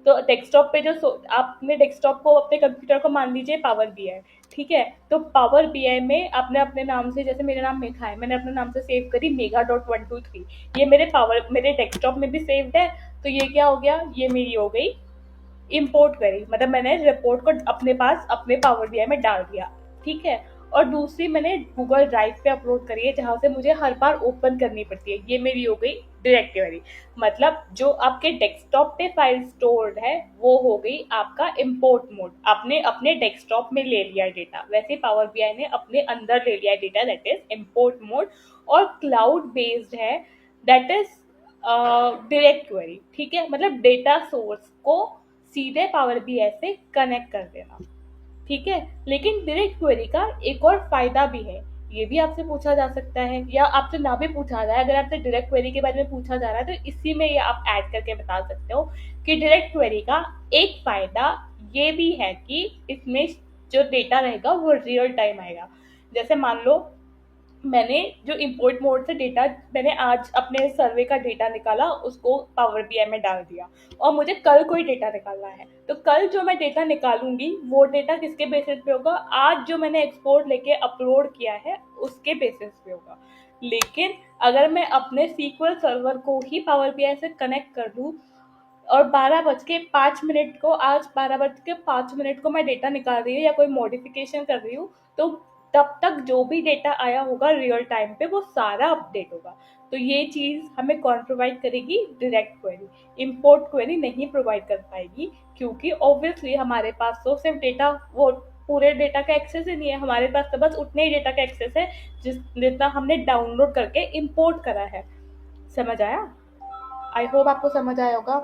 तो डेस्कटॉप पे आपने डेस्कटॉप को, अपने कंप्यूटर को मान लीजिए पावर बीआई, ठीक है। तो पावर बीआई में आपने अपने नाम से, जैसे मेरा नाम मेघा है, मैंने अपने नाम से सेव करी मेगा.123, ये मेरे डेस्कटॉप में भी सेव्ड है। तो ये क्या हो गया, ये मेरी हो गई इम्पोर्ट करी, मतलब मैंने रिपोर्ट को अपने पास अपने पावर बीआई में डाल दिया, ठीक है। और दूसरी मैंने गूगल ड्राइव पे अपलोड करी है, जहाँ से मुझे हर बार ओपन करनी पड़ती है। ये मेरी हो गई डायरेक्टरी, मतलब जो आपके डेस्कटॉप पे फाइल स्टोर्ड है वो हो गई आपका इम्पोर्ट मोड। आपने अपने डेस्कटॉप में ले लिया डेटा, वैसे पावर बीआई ने अपने अंदर ले लिया data, that is import mode. और क्लाउड बेस्ड है, दैट इज डायरेक्ट क्वेरी, ठीक है। मतलब डेटा सोर्स को सीधे पावर बीआई से कनेक्ट कर देना, ठीक है। लेकिन डायरेक्ट क्वेरी का एक और फायदा भी है, ये भी आपसे पूछा जा सकता है या आपसे ना भी पूछा जाए। अगर आपसे डायरेक्ट क्वेरी के बारे में पूछा जा रहा है तो इसी में ये आप ऐड करके बता सकते हो कि डायरेक्ट क्वेरी का एक फायदा ये भी है कि इसमें जो डेटा रहेगा वो रियल टाइम आएगा। जैसे मान लो मैंने जो इम्पोर्ट मोड से डेटा, मैंने आज अपने सर्वे का डेटा निकाला, उसको पावर बीआई में डाल दिया, और मुझे कल कोई डेटा निकालना है, तो कल जो मैं डेटा निकालूंगी वो डेटा किसके बेसिस पे होगा, आज जो मैंने एक्सपोर्ट लेके अपलोड किया है उसके बेसिस पे होगा। लेकिन अगर मैं अपने सीक्वल सर्वर को ही पावर बीआई से कनेक्ट कर दूँ और 12:05 को, आज 12:05 को मैं डेटा निकाल रही हूँ या कोई मॉडिफिकेशन कर रही हूँ, तो तब तक जो भी डेटा आया होगा रियल टाइम पे वो सारा अपडेट होगा। तो ये चीज़ हमें कौन प्रोवाइड करेगी, डायरेक्ट क्वेरी। इम्पोर्ट क्वेरी नहीं प्रोवाइड कर पाएगी, क्योंकि ऑब्वियसली हमारे पास तो सिर्फ डेटा, वो पूरे डेटा का एक्सेस ही नहीं है, हमारे पास तो बस उतने ही डेटा का एक्सेस है जितना हमने डाउनलोड करके इम्पोर्ट करा है। समझ आया? आई होप आपको समझ आया होगा।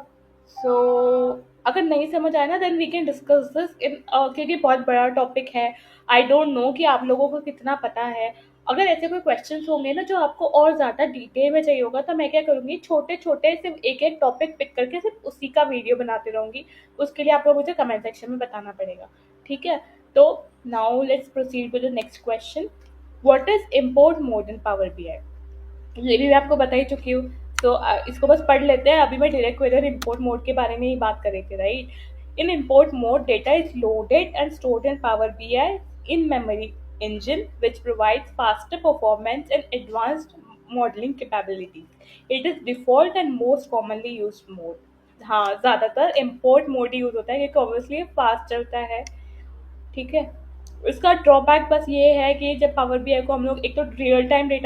सो अगर नहीं समझ आया ना, then we can discuss this in, क्योंकि बहुत बड़ा टॉपिक है। आई डोंट नो कि आप लोगों को कितना पता है। अगर ऐसे कोई क्वेश्चंस होंगे ना जो आपको और ज़्यादा डिटेल में चाहिए होगा, तो मैं क्या करूँगी, छोटे छोटे सिर्फ एक एक टॉपिक पिक करके सिर्फ उसी का वीडियो बनाती रहूँगी। उसके लिए आपको मुझे कमेंट सेक्शन में बताना पड़ेगा, ठीक है। तो now let's proceed with the next question. What is import mode in power BI? ये भी मैं आपको बता ही चुकी हूँ। तो इसको बस पढ़ लेते हैं। अभी मैं डायरेक्ट क्वेरी और इम्पोर्ट मोड के बारे में ही बात कर रही थी, right. In import mode data is loaded and stored in power BI in memory engine which provides faster performance and advanced modeling capabilities. It is default and most commonly used mode. हाँ, ज़्यादातर import mode ही use होता है क्योंकि obviously fast चलता है, ठीक है। इसका ड्रॉबैक बस ये है कि जब पावर बीआई को हम लोग एक तो रियल टाइम डेटा